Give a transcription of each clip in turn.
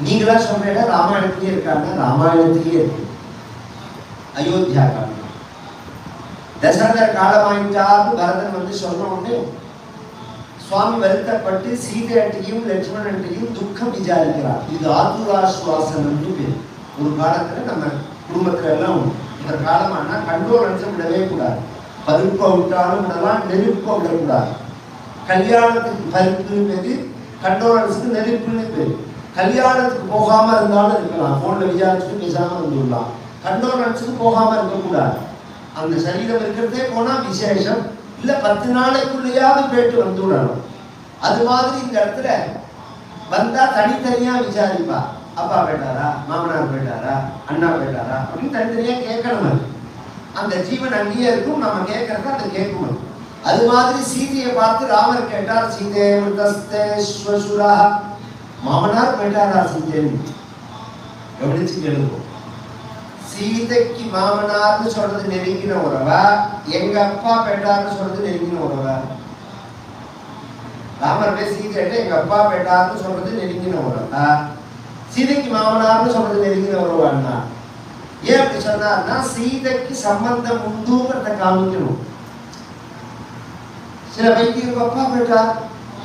நீங்களா சொல்ற ராமாயணத்திலேயே இருக்காங்க, ராமாயணத்திலேயே இருக்கு. அயோத்தியா காலம் தசரதர் காலமாயிட்டார்னு பரதன் வந்து சொன்ன உடனே சுவாமி வருத்தப்பட்டு சீதையட்டையும் லட்சுமணன்ட்டையும் துக்கம் விசாரிக்கிறார். இது ஆதுராஸ்வாசனம்னு பேர். ஒரு காலத்துல நம்ம குடும்பத்துல எல்லாம் இந்த காலமானா கண்டோரன்ஸை விடவே கூடாது. பருப்பை விட்டாலும் விடலாம், நெருப்பை விடக்கூடாது. கல்யாணத்துக்கு பருப்புன்னு பேரு, கண்டோரன்ஸுக்கு நெருப்புன்னு பேரு. கல்யாணத்துக்கு போகாம இருந்தாலும் இருக்கலாம், போன்ல விசாரிச்சுட்டு பேசாம இருந்துடலாம். கண்டோரன்ஸுக்கு போகாம இருக்கக்கூடாது. அந்த சரீரம் இருக்கிறதே போனா விசேஷம், இல்ல 10 நாளைக்குள்ளேயாவது போயிட்டு வந்துடணும். அது மாதிரி இந்த இடத்துல வந்தா தனித்தனியா விசாரிப்பா. அப்பா போயிட்டாரா, மாமனார் போயிட்டாரா, அண்ணா போயிட்டாரா அப்படின்னு தனித்தனியா கேட்கணும். அந்த ஜீவன் அங்கேயே இருக்கும், நம்ம கேட்கறத அதை கேட்கணும். அது மாதிரி சீதையை பார்த்து ராமர் கேட்டார், சீதே மிருதஸ்தேஸ்வசுரா, மாமனார் போயிட்டாரா சீதேன்னு கவனிச்சு கேளுவோம். சீதைக்கு மாமனார்னு சொல்றது நெருங்கின உறவா, எங்க அப்பா போயிட்டார்னு சொல்றது நெருங்கின உறவா? ராமர் போய் சீதைட்ட எங்க அப்பா போயிட்டார்னு சொல்றது நெருங்கின உறவா, சீதைக்கு மாமனார்னு சொல்றது நெருங்கின உறவான்னா? ஏன் அப்படி சொன்னார்னா சீதைக்கு சம்பந்தம் உண்டுங்கிறத காமிக்கணும். சில வைத்தியருக்கு அப்பா போயிட்டார்,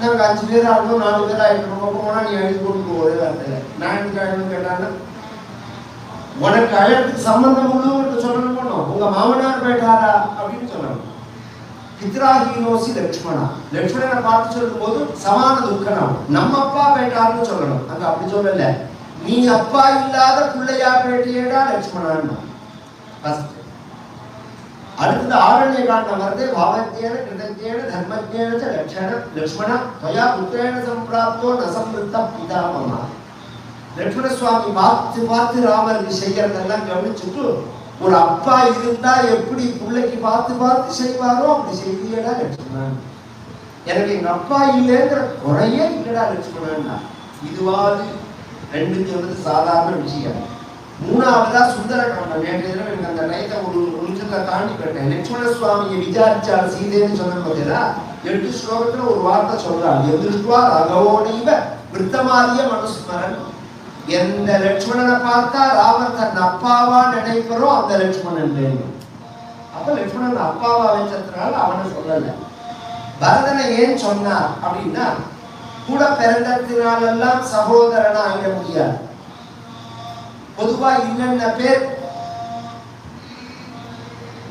நாங்க 5 பேர் ஆகணும், 4 பேர் ஆயிட்டோம், போனா நீ எழுதி கொண்டு ஒரே வார்த்தையில நான் எனக்கு அழுது கேட்டான்னா உனக்கு அழகுக்கு சம்பந்தம் உள்ளவங்க சொல்லணும். போனோம் உங்க மாமனார் போயிட்டாரா அப்படின்னு சொல்லணும். பித்ராஹீனோசி லட்சுமணா, லட்சுமணனை பார்த்து சொல்லும் போது சமான துக்கணம், நம்ம அப்பா போயிட்டாருன்னு சொல்லணும். அங்க அப்படி சொல்லல, நீ அப்பா இல்லாத பிள்ளையா போயிட்டேடா லட்சுமணான்னு. அடுத்தது ஆரண்ய காண்டம் வருது. பாவஜேன கிருதஜேன தர்மஜேன லட்சுமண தொயா புத்திரேன சம்பிராப்தோ நசம்ருத்த பிதாமமா. லட்சுமண சுவாமி பார்த்து பார்த்து ராமருக்கு செய்யறதெல்லாம் கவனிச்சுட்டு, ஒரு அப்பா இருந்தா எப்படி பிள்ளைக்கு பார்த்து பார்த்து செய்வாரோ அப்படி செய்யடா லட்சுமணன். எனக்கு எங்க அப்பா இல்லைங்கிற குறையே இல்லடா லட்சுமணன்னா. இதுவாது 2 சொல்றது சாதாரண விஷயம். மூணாவதா சுந்தர காண்டம். நேற்று எனக்கு அந்த டைத்தை ஒரு நிமிஷத்தை தாண்டி கேட்டேன். லட்சுமண சுவாமியை விசாரிச்சார் சீதைன்னு சொன்ன பார்த்தீங்களா, 8 ஸ்லோகத்துல ஒரு வார்த்தை சொல்றாங்க, எதிர்வா ரகவோடைவ விருத்தமாரிய மனுஸ்மரன். எந்த லட்சுமணனை பார்த்தா ராமர் தன் அப்பாவா நினைக்கிறோ அந்த லட்சுமணன் வேணும். அப்ப லட்சுமணன் அப்பாவா வச்சதுனால அவனை சொல்லல. பரதனை ஏன் சொன்னார் அப்படின்னா, கூட பிறந்தத்தினாலெல்லாம் சகோதரனா ஆகிட முடியாது. பொதுவா இன்னென்ன பேர்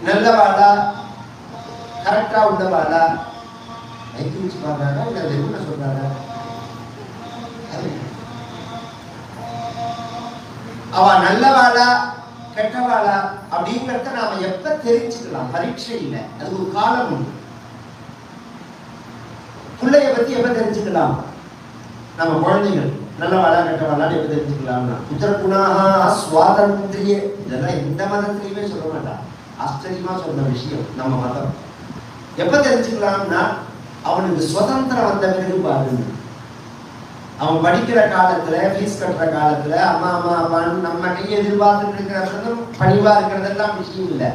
நல்லவாளா கரெக்டா உள்ளவாளா வைத்து வச்சு பாக்குறாரா இல்ல என்ன சொல்றாரா, அவ நல்லவாளா கெட்டவாளா அப்படிங்கறத நாம எப்ப தெரிஞ்சுக்கலாம்? பரீட்சை இல்லை, அது ஒரு காலம் உண்டு. பிள்ளைய பத்தி எப்ப தெரிஞ்சுக்கலாம்? நம்ம குழந்தைகள் நல்லவாளா கெட்டவாளான்னு எப்ப தெரிஞ்சுக்கலாம்னா, புத்திரகுணாஹ ஸ்வாதந்திரிய, இதெல்லாம் எந்த மதத்திலையுமே சொல்ல மாட்டான். ஆச்சரியமா சொன்ன விஷயம் நம்ம மதம். எப்ப தெரிஞ்சுக்கலாம்னா, அவனுக்கு சுதந்திரம் வந்த பிறகு பாருங்க. அவன் படிக்கிற காலத்துல, ஃபீஸ் கட்டுற காலத்துல அம்மா அம்மா அப்பான்னு நம்ம கையை எதிர்பார்த்துட்டு இருக்கிறதும் பணிவா இருக்கிறதெல்லாம் விஷயம் இல்லை.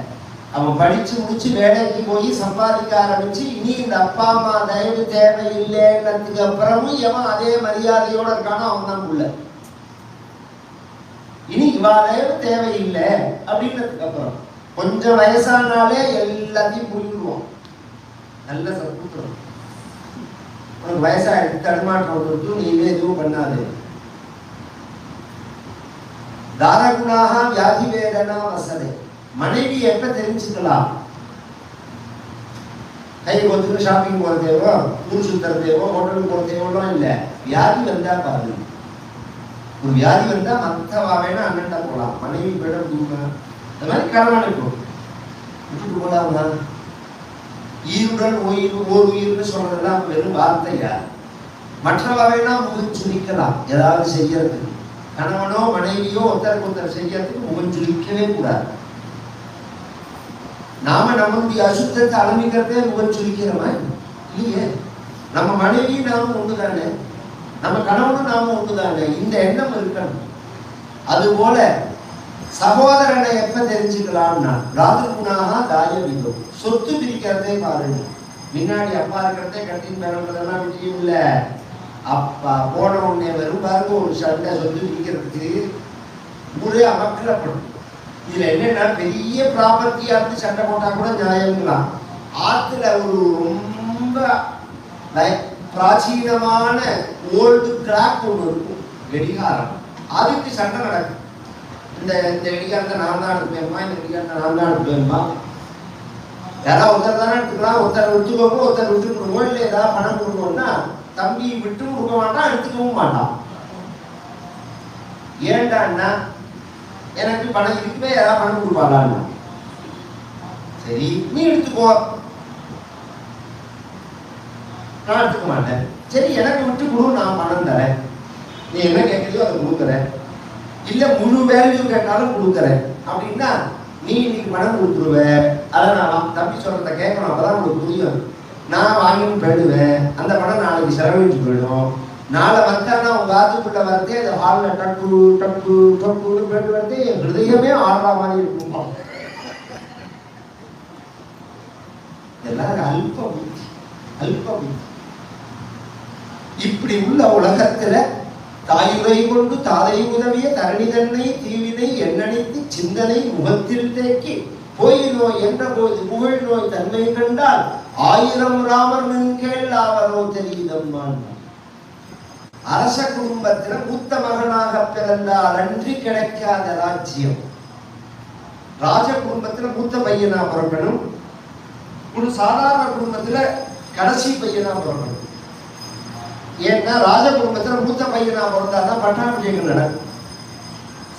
அவன் படிச்சு முடிச்சு வேலைக்கு போய் சம்பாதிக்க ஆரம்பிச்சு, இனி இந்த அப்பா அம்மா தயவு தேவையில்லைன்னதுக்கு அப்புறமும் எவன் அதே மரியாதையோட இருக்கானோ அவன் தான் உள்ள. இனி இவா தயவு தேவையில்லை அப்படின்றதுக்கு அப்புறம் கொஞ்சம் வயசானாலே எல்லாத்தையும் புரிஞ்சுடுவோம். நல்ல சத்துரம் உனக்கு வயசாயிடுச்சு, தடுமாற்றம் கொடுத்து நீவே எதுவும் பண்ணாது. தாரகுணாக வியாதி வேதனா வசதே. மனைவி எப்ப தெரிஞ்சுக்கலாம்? கை கொத்துக்கு ஷாப்பிங் போற தேவோ, ஊர் சுத்தர தேவோ, ஹோட்டலுக்கு போற தேவோலாம் இல்லை. வியாதி வந்தா பாருங்க. ஒரு வியாதி வந்தா மத்தவா வேணா அண்ணன்டா போகலாம், மனைவி போயிட தூங்க. அந்த மாதிரி கடவுளை விட்டுட்டு போலாமா? ஈருடன் ஓர் உயிர்னு சொல்றதெல்லாம் வெறும் வார்த்தையா? மற்றவா வேணா முகம் சுழிக்கலாம் ஏதாவது செய்யறதுக்கு. கணவனோ மனைவியோ ஒருத்தருக்கு ஒருத்தர் செய்யறதுக்கு முகம் சுழிக்கவே கூடாது. நாம நம்மளுடைய அசுத்தத்தை அலம்பிக்கிறதே முகம் சுழிக்கிறோமா? இல்லையே. நம்ம மனைவி நாம ஒண்ணுதானே, நம்ம கணவனும் நாம ஒண்ணுதானே, இந்த எண்ணம் இருக்கணும். அது போல சகோதரனை எப்ப தெரிஞ்சுக்கலாம்னா, ராதுகுணாக தாய விதம். சொத்து பிரிக்கிறதே பாருங்க. முன்னாடி அப்பா இருக்கிறதே கட்டின்னு பெறன்றதெல்லாம் விஷயம் இல்லை. அப்பா போன உடனே வெறும் பாருங்க ஒரு சண்டை சொல்லி பிடிக்கிறதுக்கு ஊரே அமக்கலப்படும். இதுல என்னன்னா பெரிய ப்ராப்பர்ட்டியா இருந்து சண்டை போட்டா கூட நியாயம்லாம். ஆத்துல ஒரு ரொம்ப பிராச்சீனமான ஓல்டு கிராக் ஒன்று இருக்கும், வெடிகாரம். அதுக்கு சண்டை நடக்கும். இந்த வெடிகாரத்தை நான் தான் எடுப்பேன்மா, இந்த வெடிகாரத்தை நான் தான் எடுப்பேன்மா. யாராவது ஒருத்தர் தானே எடுத்துக்கலாம், ஒருத்தர் விட்டுக்கோங்க, ஒருத்தர் விட்டு கொடுக்கணும். இல்லை ஏதாவது பணம் கொடுக்கணும்னா தம்பி விட்டு கொடுக்க மாட்டான், எடுத்துக்கவும் மாட்டான். ஏண்டான்னா எனக்கு பணம் இருக்குமே, யாராவது பணம் கொடுப்பாளான்னா சரி நீ எடுத்துக்கோ, நான் எடுத்துக்க மாட்டேன். சரி எனக்கு விட்டு கொடு, நான் பணம் தரேன், நீ என்ன கேட்கறியோ அதை கொடுக்குறேன், இல்ல முழு வேல்யூ கேட்டாலும் கொடுக்குறேன் அப்படின்னா நீ இன்னைக்கு பணம் கொடுத்துருவ. அதை நான் தம்பி சொல்றத கேட்கணும், அப்பதான் உங்களுக்கு புரியும். நான் வாங்கின்னு போயிடுவேன், அந்த பணம் நாளைக்கு செலவழிச்சு போயிடும். நாளை வந்தானா உங்க ஆத்துக்குள்ள வரதே அந்த ஹால்ல டக்கு டக்கு டக்குன்னு போயிட்டு வரதே என் ஹிருதயமே ஆடுற மாதிரி இருக்கும். எல்லாரும் அல்ப புத்தி, அல்ப புத்தி. இப்படி உள்ள உலகத்துல தாயுரை கொண்டு தாதை உதவிய தரணி தன்னை தீவினை எண்ணணித்து சிந்தனை முகத்தில் தேக்கி போய் நோய் என்ற போது புகழ் நோய் தன்மை கண்டால் 1000 ராமர் நின்கேள் ஆவரோ தெரியுதம்மான். அரச குடும்பத்துல மூத்த மகனாக பிறந்தால் அன்றி கிடைக்காத ராஜ்யம். ராஜ குடும்பத்துல மூத்த பையனா பிறக்கணும், ஒரு சாதாரண குடும்பத்துல கடைசி பையனா பிறக்கணும். ஏன்னா ராஜ குடும்பத்துல மூத்த பையனா பிறந்தாதான் பட்டாபிஷேகம் நடக்கும்.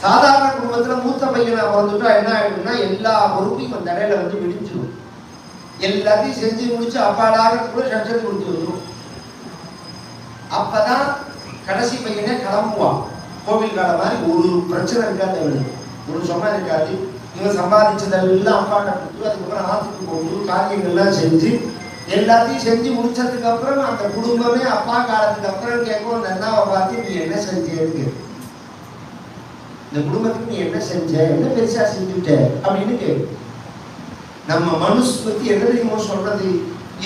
சாதாரண குடும்பத்துல மூத்த பையனா பிறந்துட்டா என்ன ஆயிடும்னா எல்லா பொறுப்பையும் அந்த இடையில வந்து விடிஞ்சிடும். எல்லாத்தையும் செஞ்சு முடிச்சு அப்பாடாக கூட சட்சத்து கொடுத்து வந்துடும். அப்பதான் கடைசி பையனே கிளம்புவான். கோவில் கால மாதிரி ஒரு பிரச்சனை இருக்காது, ஒரு சொன்ன இருக்காது. இவன் சம்பாதிச்சதெல்லாம் அப்பாட்ட கொடுத்து அதுக்கப்புறம் ஆத்துக்கு போட்டு காரியங்கள்லாம் செஞ்சு எல்லாத்தையும் செஞ்சு முடிச்சதுக்கு அப்புறம் அந்த குடும்பமே அப்பா காலத்துக்கு அப்புறம் கேட்கும், அந்த அண்ணாவை பார்த்து நீ என்ன செஞ்சேன்னு, இந்த குடும்பத்துக்கு நீ என்ன செஞ்ச, என்ன பெருசா செஞ்சுட்ட அப்படின்னு கேட்கும். நம்ம மனுஸ்மிருதி என்ன தெரியுமோ சொல்றது,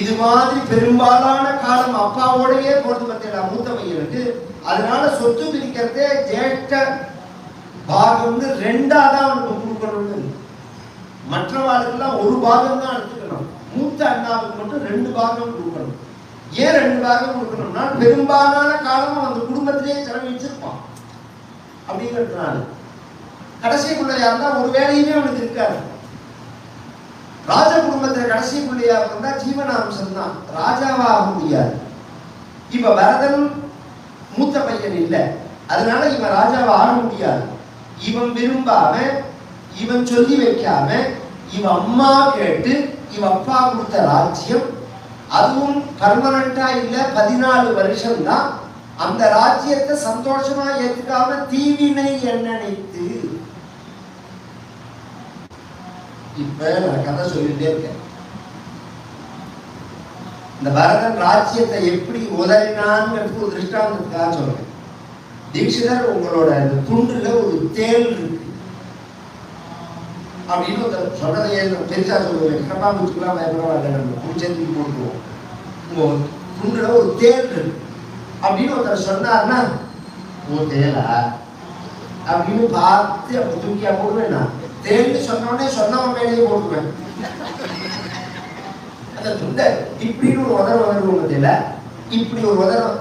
இது மாதிரி பெரும்பாலான காலம் அப்பாவோடையே போறது பத்தியா மூத்த பையனுக்கு. அதனால சொத்து பிரிக்கிறதே ஜேஷ்ட பாகம்னு 2ஆ தான் அவனுக்கு கொடுக்கணும்னு. மற்றவாளுக்கெல்லாம் ஒரு பாகம் தான் எடுத்துக்கணும், மூத்த அண்ணாவுக்கு மட்டும் 2 பாகம் கொடுக்கணும். ஏன் 2 பாகம் கொடுக்கணும்னா பெரும்பாலான காலமும் அந்த குடும்பத்திலேயே செலவழிச்சிருப்பான் அப்படிங்கிறதுனால. கடைசி பிள்ளையா இருந்தா ஒரு வேலையுமே அவனுக்கு இருக்காது. ராஜ குடும்பத்துல கடைசி பிள்ளையா இருந்தா ஜீவனாம்சம் தான், ராஜாவா ஆக முடியாது. இப்ப பரதன் மூத்த பையன் இல்லை, அதனால இவன் ராஜாவா ஆக முடியாது. இவன் விரும்பாம, இவன் சொல்லி வைக்காம, இவன் அம்மா கேட்டு இவன் அப்பா கொடுத்த ராஜ்யம், அதுவும் பர்மனண்டா இல்ல 14 வருஷம் தான். அந்த ராஜ்யத்தை சந்தோஷமா ஏத்துக்காம தீவினை எண்ணணித்து. இப்ப நான் கதை சொல்லிட்டே இருக்கேன். இந்த பரதன் ராஜ்யத்தை எப்படி உதறினான்னு ஒரு திருஷ்டாந்தத்துக்காக சொல்றேன். தீட்சிதர் உங்களோட இந்த துண்டுல ஒரு தேல் இருக்கு அப்படின்னு சொன்னதை பெருசா சொல்லுவேன். கட்டாம்பூச்சிக்கெல்லாம் பயப்படவாங்க, நம்ம பூச்சத்துக்கு போட்டுருவோம். உங்க துண்டுல ஒரு தேல் இருக்கு அப்படின்னு ஒருத்தர் சொன்னார்னா, ஓ தேலா அப்படின்னு பார்த்து அப்படி தூக்கியா போடுவேன். நான் தேல்னு சொன்னோடனே சொன்னவன் மேலேயே போட்டுருவேன். அந்த துண்டை இப்படின்னு ஒரு உதறுவோம் தெரியல, இப்படி ஒரு உதறும்.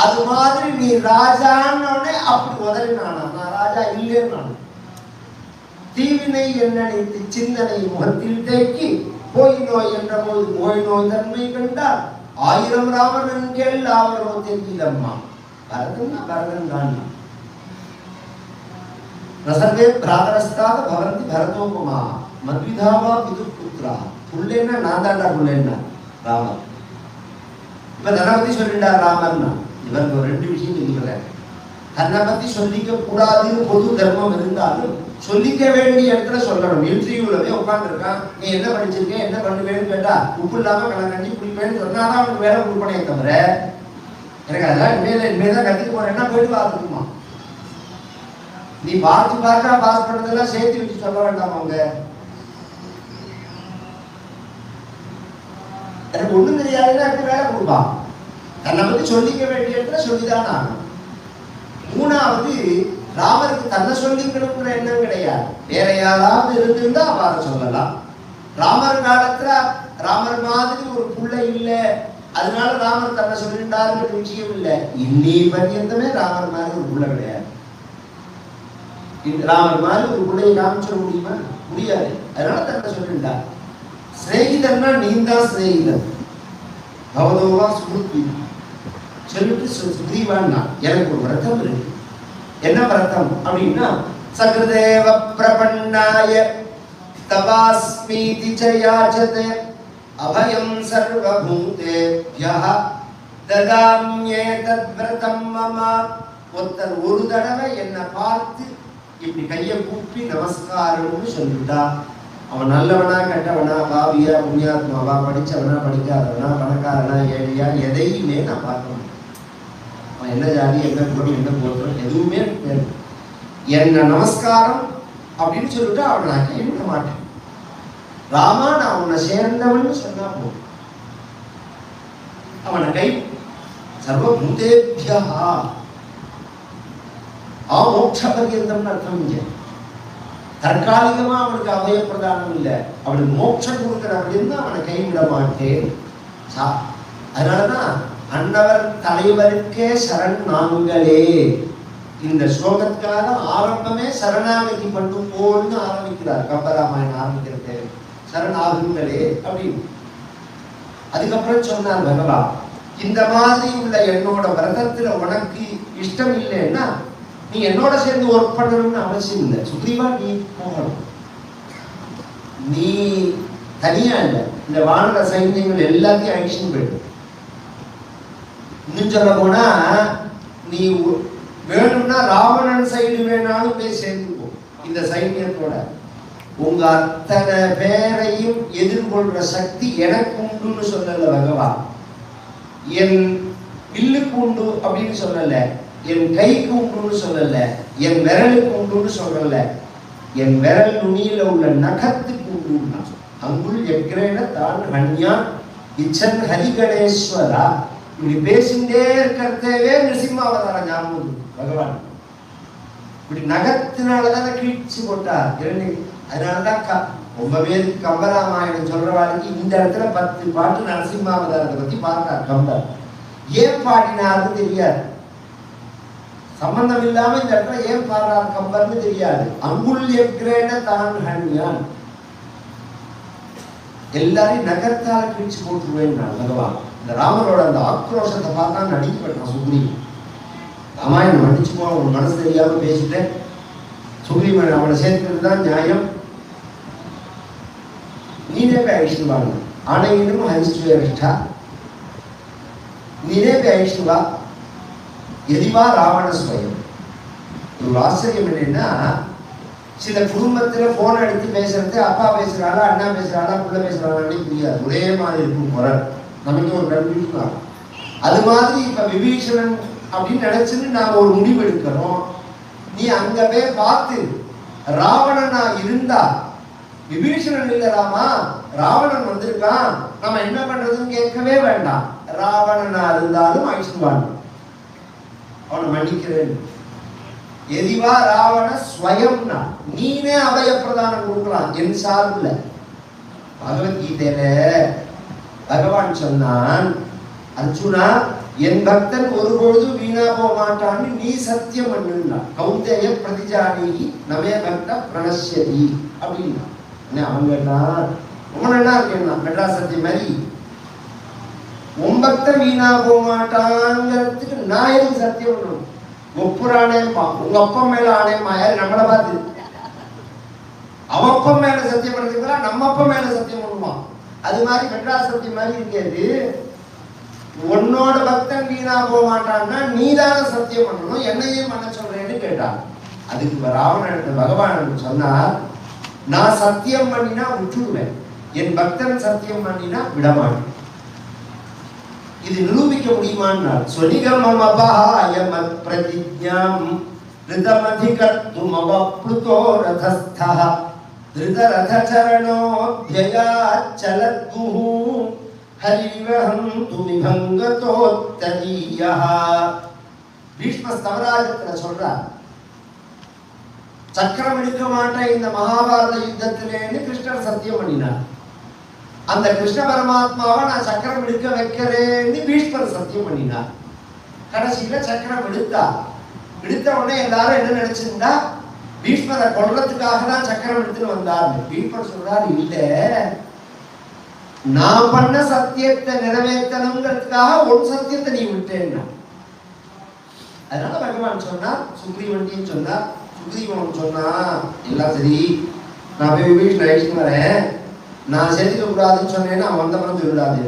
அது மாதிரி நீ ராஜான்னு அப்படி உதறினானா, நான் ராஜா இல்லைன்னு. தீவினை எண்ணணித்து சிந்தனை முகத்தில் தேக்கி போய் நோய் என்ற போது நோய் நோய் தன்மை கண்டால் 1000 ராமன் கேள் ஆவரோ தெரியுதம்மா. பரதன்னா பரதன் தான். ரசர்வே பிராதரஸ்தாக பவந்தி பரதோபமா மத்விதாவா பிதுர்புத்ரா. புள்ளேன்னா நான் தாண்டா புள்ளேன்னா ராமர். இப்ப தன்னை பத்தி சொல்லிட்டார் ராமர்னா. இவருக்கு 2 விஷயம் சொல்லிக்கிறார். தன்னை பத்தி சொல்லிக்க கூடாதுன்னு பொது தர்மம் இருந்தாலும் சொல்லிக்க வேண்டிய இடத்துல சொல்லணும். இன்டர்வியூல போய் உட்காந்துருக்கான், நீ என்ன படிச்சிருக்க, என்ன பண்ணுவேன்னு கேட்டா உப்பு இல்லாம கலங்கஞ்சி குடிப்பேன்னு சொன்னாதான் அவனுக்கு வேலை கொடுப்பனே தவிர, எனக்கு அதெல்லாம் இனிமேதான் கற்றுக்க போறேன்னா போயிட்டு பார்த்துக்குமா. நீ பார்த்து பார்த்தா பாஸ் பண்ணதெல்லாம் சேர்த்து வச்சு சொல்ல வேண்டாம். அவங்க எனக்கு ஒண்ணும் தெரியாதுன்னா எப்படி வேலை கொடுப்பான். தன்னை பத்தி சொல்லிக்க வேண்டிய இடத்துல சொல்லிதான் ஆகணும். மூணாவது, ராமருக்கு தன்னை சொல்லிக்கணுங்கிற எண்ணம் கிடையாது. வேற யாராவது இருந்திருந்தா அவரை சொல்லலாம். ராமர் காலத்துல ராமர் மாதிரி ஒரு பிள்ளை இல்லை, அதனால ராமர் தன்னை சொல்லிட்டாருங்கிற விஷயம் இல்லை. இன்னி பர்யந்தமே ராமர் மாதிரி ஒரு பிள்ளை கிடையாது. ராமர் மாதிரி ஒரு பிள்ளையை ராமன் சொல்ல முடியுமா? முடியாது. அதனால தன்னை சொல்லிட்டார். ஸ்நேகிதன்னா நீந்தான் ஸ்நேகிதன், பவதோவா சுருத்தி சொல்லிட்டு சுக்ரீவான்னா எனக்கு ஒரு விரதம் இருக்கு. என்ன விரதம் அப்படின்னா, சக்ருதேவ பிரபன்னாய தவாஸ்மீதி ச யாச்சதே அபயம் சர்வபூதேப்யஹ ததாம்யேதத் விரதம் மம. ஒருத்தர் ஒரு தடவை என்னை பார்த்து இப்படி கையை கூப்பி நமஸ்காரம்னு சொல்லிட்டா, அவன் நல்லவனா கெட்டவனா, பாவியா புண்ணியாத்மாவா, படிச்சவனா படிக்காதவனா, பணக்காரனா ஏழையா, எதையுமே நான் பார்க்க முடியும். அவன் என்ன ஜாதி, என்ன குலம், என்ன கோத்திரம் எதுவுமே என்ன நமஸ்காரம் அப்படின்னு சொல்லிட்டு அவனை நான் கைவிட மாட்டேன். ராமா நான் உன்னை சேர்ந்தவன் சொன்னா போதும், அவனை கை சர்வபூதேபியா மோட்ச பர்யந்தம்னு அர்த்தம். இங்க தற்காலிகமா அவனுக்கு அபய பிரதானம் இல்லை, அவனுக்கு மோட்சம் கொடுக்கிற அப்படின்னு அவனை கைவிட மாட்டேன். அதனாலதான் அன்னவர் தலைவருக்கே சரண் நாங்களே. இந்த ஸ்லோகத்துக்காக ஆரம்பமே சரணாகதி பண்ணும் போன்னு ஆரம்பிக்கிறார். கம்பராமாயணம் ஆரம்பிக்கிறது சரணாகுங்களே அப்படின்னு. அதுக்கப்புறம் சொன்னார் பகவான், இந்த மாதிரி உள்ள என்னோட விரதத்துல உனக்கு இஷ்டம் இல்லைன்னா நீ என்னோட சேர்ந்து ஒர்க் பண்ணணும்னு அவசியம் இல்லை. சுக்ரீவா நீ போகணும், நீ தனியா இல்லை, இந்த வானர சைன்யங்கள் எல்லாத்தையும் அழிச்சுன்னு போயிடும். இன்னும் சொல்ல போனா நீ வேணும்னா ராவணன் சைடு வேணாலும் போய் சேர்ந்துப்போ இந்த சைன்யத்தோட. உங்க அத்தனை பேரையும் எதிர்கொள்ற சக்தி எனக்கு உண்டுன்னு சொல்லல பகவான். என் வில்லுக்கு உண்டு அப்படின்னு சொல்லல, என் கைக்கு உண்டுன்னு சொல்லல, என் விரலுக்கு உண்டுன்னு சொல்லல, என் விரல் நுனியில உள்ள நகத்துக்கு உண்டு. அங்குள் எக்ரேன தான் ஹன்யா இச்சன் ஹரிகணேஸ்வரா. இப்படி பேசிண்டே இருக்கிறதே நிருசிம்மாவதார ஞாபகம் பகவான். இப்படி நகத்தினாலதான் கிழிச்சு போட்டார். அதனாலதான் ரொம்ப பேருக்கு கம்பராமாயணம் சொல்றவாளுக்கு இந்த இடத்துல 10 பாட்டு நரசிம்மாவதாரத்தை பத்தி பார்த்தார் கம்பர். ஏன் பாடினாருன்னு தெரியாது, சம்பந்தம் இல்லாம இந்த இடத்துல ஏன் பாடுறார் கம்பர்னு தெரியாது. அங்குள் எக்ரேன தான் ஹன்யான், எல்லாரையும் நகர்த்தால கிழிச்சு போட்டுருவேன் நான் பகவான். இந்த ராமரோட அந்த ஆக்ரோஷத்தை பார்த்தா நடிக்கப்பட்டான் சுக்ரீவன். ராமாயணம் மன்னிச்சுப்போ, அவன் மனசு தெரியாம பேசிட்டேன். சுக்ரீவன் அவனை சேர்க்கிறது தான் நியாயம். நீனே போய் அழிச்சுட்டு வாங்க, ஆணையினும் ஹரிஷ்டா, நீனே போய் அழிச்சுட்டு வா. எதிவா ராவண ஸ்வயம். ஒரு ஆச்சரியம் என்னன்னா, சில குடும்பத்துல போன் எடுத்து பேசுறது அப்பா பேசுறாளா, அண்ணா பேசுறாளா, புள்ள பேசுறாளான்னு புரியாது, ஒரே மாதிரி இருக்கும் குரல். நமக்கு ஒரு கன்ஃபியூஷன் ஆகும். அது மாதிரி இப்ப விபீஷணன் அப்படின்னு நினைச்சுன்னு நாம ஒரு முடிவு எடுக்கிறோம். நீ அங்க போய் பார்த்து ராவணனா இருந்தா, விபீஷணன் இல்ல ராமா, ராவணன் வந்திருக்கான், நம்ம என்ன பண்றதுன்னு கேட்கவே வேண்டாம். ராவணனா இருந்தாலும் ஐஸ்வான் அவனை மன்னிக்கிறேன். எதிவா ராவண ஸ்வயம்னா நீனே அபய பிரதானம் கொடுக்கலாம் என் சார்பில். பகவத்கீதையில பகவான் சொன்னான், அர்ஜுனா என் பக்தன் ஒருபொழுதும் வீணா போக மாட்டான்னு நீ சத்தியம் பண்ணுனா. கௌந்தேய பிரதிஜானி நமே பக்த பிரணஷ்யதி அப்படின்னா. அவன் கேட்டான், ரொம்ப நல்லா இருக்கேன்னா மெட்ராஸ் சத்தியம் மாதிரி, உன் பக்தன் வீணா போக மாட்டாங்கிறதுக்கு நான் எதுக்கு சத்தியம் பண்ணணும்? ஒப்புரானேப்பா, உங்க அப்பா மேல ஆனேம்மா. யாரு? நம்மளை பார்த்து. அவன் அப்பா மேல சத்தியம் பண்ணுறதுக்கு நம்ம அப்பா மேல சத்தியம் பண்ணுவான். அது மாதிரி மெட்ராஸ் சத்தியம் மாதிரி இருக்காது. உன்னோட பக்தன் வீணா போக மாட்டான்னா நீதான சத்தியம் பண்ணணும், என்னையும் பண்ண சொல்றேன்னு கேட்டான். அதுக்கு ராவணன் பகவான் சொன்னார், நான் சத்தியம் பண்ணினா விட்டுடுவேன், என் பக்தன் சத்தியம் பண்ணினா விடமாட்டேன். இது நிரூபிக்க முடியுமான்னா, ஸ்வனிகமம் அபஹாயமத் பிரதிஜ்ஞாம் ரிதமதிகர்த்தும் அவப்ளுதோ ரதஸ்தஹ ரிதரதசரணோத்யயாச்சலத்குஹு ஹரிவஹம் துமிபங்கதோத்ததீயஹ. பீஷ்ம ஸ்தவராஜத்துல சொல்றார், சக்கரம் எடுக்க மாட்டேன் இந்த மகாபாரத யுத்தத்திலேன்னு கிருஷ்ணர் சத்தியம் பண்ணினார். அந்த கிருஷ்ண பரமாத்மாவை நான் சக்கரம் எடுக்க வைக்கிறேன்னு பீஷ்மர் சத்தியம் பண்ணினார். கடைசியில சக்கரம் எடுத்த உடனே எல்லாரும் என்ன நினைச்சிருந்தா பீஷ்மரை கொல்றதுக்காக தான் சக்கரம் எடுத்துட்டு வந்தார். பீஷ்மர் சொல்றாரு, இல்ல, நான் பண்ண சத்தியத்தை நிறைவேற்றணுங்கிறதுக்காக ஒரு சத்தியத்தை நீ விட்டேன்னா. அதனால பகவான் சொன்னார், சுக்ரீவன்டையும் சொன்னார். சுக்ரீவன் சொன்னா, எல்லாம் சரி, நான் போய் வீட்டுல அழைச்சிட்டு வரேன், நான் சேர்த்துக்க கூடாதுன்னு சொன்னேன்னா அவன் வந்தவன் சொல்லிடாது.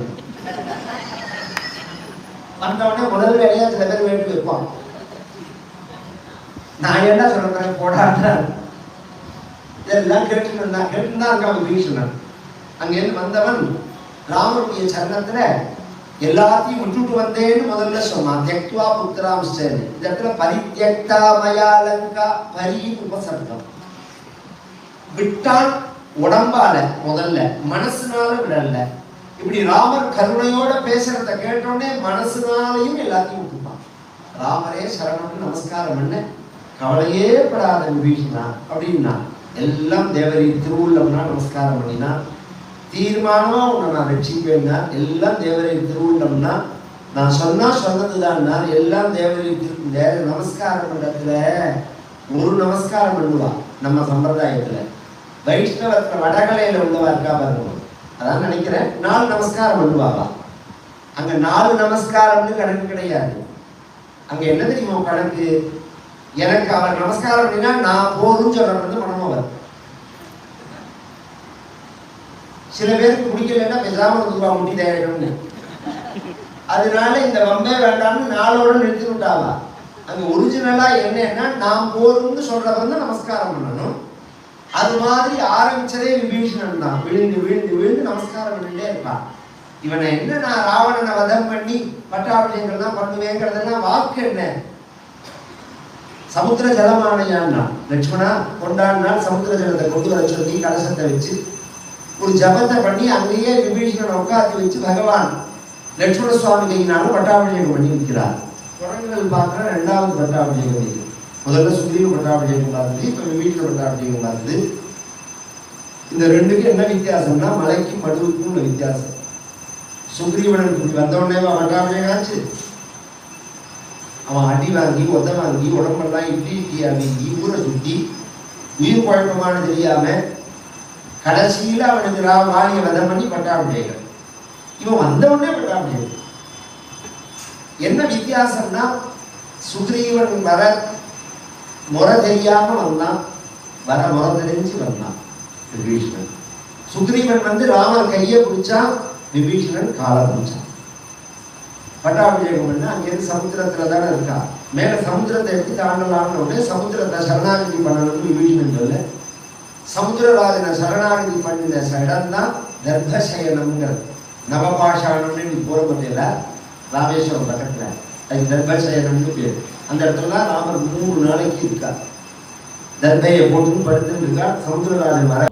வந்தவொடனே முதல் வேலையா சில பேர் வேட்டு வைப்பான். நான் என்ன சொல்றேன் போடாட்ட இதெல்லாம் கேட்டுதான் இருக்கான் பீஷ்மன். அங்கேருந்து வந்தவன் ராமனுடைய சரணத்துல எல்லாத்தையும் விட்டுட்டு வந்தேன்னு முதல்ல சொன்னான். தெக்வா புத்திராம்சன். இந்த இடத்துல பரித்யக்தா மயாலங்கா பரியின் உபசர்க்கம். விட்டான் உடம்பால, முதல்ல மனசுனால விடல. இப்படி ராமர் கருணையோட பேசுறத கேட்டோடனே மனசுனாலையும் எல்லாத்தையும் விட்டுப்பான். ராமரே சரணம்னு நமஸ்காரம் பண்ண, கவலையே படாத விபீஷணா அப்படின்னா எல்லாம் தேவரி திருவுள்ளம்னா நமஸ்காரம் பண்ணினா, தீர்மானமா உன்னை நான் ரட்சிப்பேன்னா எல்லாம் தேவரை திருவுள்ளம்னா, நான் சொன்னா சொன்னதுதான், எல்லாம் தேவரை நமஸ்காரம் பண்றதுல ஒரு நமஸ்காரம் பண்ணுவா. நம்ம சம்பிரதாயத்துல வைஷ்ணவத்துல வடகலையில உள்ளவா இருக்கா பாருங்க, அதான் நினைக்கிறேன் 4 நமஸ்காரம் பண்ணுவாவா. அங்க 4 நமஸ்காரம்னு கணக்கு கிடையாது. அங்க என்ன தெரியுமா கணக்கு? எனக்கு அவர் நமஸ்காரம் பண்ணினா நான் போதும் சொல்றது மனமவர். சில பேருக்கு பிடிக்கலன்னா பேசாம இருந்துவா, முட்டி தயாரிக்கணும்னு. அதனால இந்த வம்பே வேண்டாம்னு 4ஓட நிறுத்தி விட்டாவா. அங்க ஒரிஜினலா என்னன்னா நாம் போதும்னு சொல்றவங்க நமஸ்காரம் பண்ணணும். அது மாதிரி ஆரம்பிச்சதே விபீஷணன் தான். விழுந்து விழுந்து விழுந்து நமஸ்காரம் பண்ணிட்டே இருப்பான். இவனை என்ன, நான் ராவணனை வதம் பண்ணி பட்டாபிஷேகங்கள் தான் பண்ணுவேங்கிறதுனா வாக்கு என்ன? சமுத்திர ஜலமானையான்னா லட்சுமணா கொண்டாடினால் சமுத்திர ஜலத்தை கொண்டு வர சொல்லி கலசத்தை வச்சு ஒரு ஜபத்தை பண்ணி அங்கேயே விபீஷணனை உட்காந்து வச்சு பகவான் லட்சுமண சுவாமி கையினாலும் பட்டாபிஷேகம் பண்ணி வைக்கிறார். குரங்குகள் பார்க்குற 2வது பட்டாபிஷேகம் இது. முதல்ல சுக்ரீவ பட்டாபிஷேகம் பார்த்தது, இப்போ விபீஷண பட்டாபிஷேகம் பார்த்தது. இந்த ரெண்டுக்கும் என்ன வித்தியாசம்னா மலைக்கும் மடுவுக்கும் உள்ள வித்தியாசம். சுக்ரீவனுக்கு இப்படி வந்தவுடனே பட்டாபிஷேகம் ஆச்சு. அவன் அடி வாங்கி உத வாங்கி உடம்பெல்லாம் இட்லி வாங்கி ஊரை சுற்றி உயிர் குழப்பமான தெரியாம கடைசியில அவனுக்கு வாலியை வதம் பண்ணி பட்டாபிஷேகம். இவன் வந்தவுடனே பட்டாபிஷேகம். என்ன வித்தியாசம்னா சுக்ரீவன் வர முறை தெரியாம வந்தான், வர முறை தெரிஞ்சு வந்தான் விபீஷணன். சுக்ரீவன் வந்து ராமர் கையை பிடிச்சா, விபீஷணன் காலை பிடிச்சான். பட்டாபிஷேகம் பண்ண அங்கேருந்து சமுத்திரத்துல தானே இருக்கா, மேல சமுத்திரத்தை எடுத்து தாண்டலாம்னு உடனே சமுத்திரத்தை சரணாகதி பண்ணணும்னு விபீஷணன் சொல்ல, சமுத்திரராஜனை சரணாகதி பண்ணின இடம் தான் தர்பசயனம்ங்கிறது. நவபாஷானம்னு நீ போற பத்தியில ராமேஸ்வரம் பக்கத்துல அது தர்பசயனம்னு பேர். அந்த இடத்துல தான் ராமர் 3 நாளைக்கு இருக்கா, தர்பையை போட்டுன்னு படுத்துன்னு இருக்கா. சமுத்திரராஜன் வர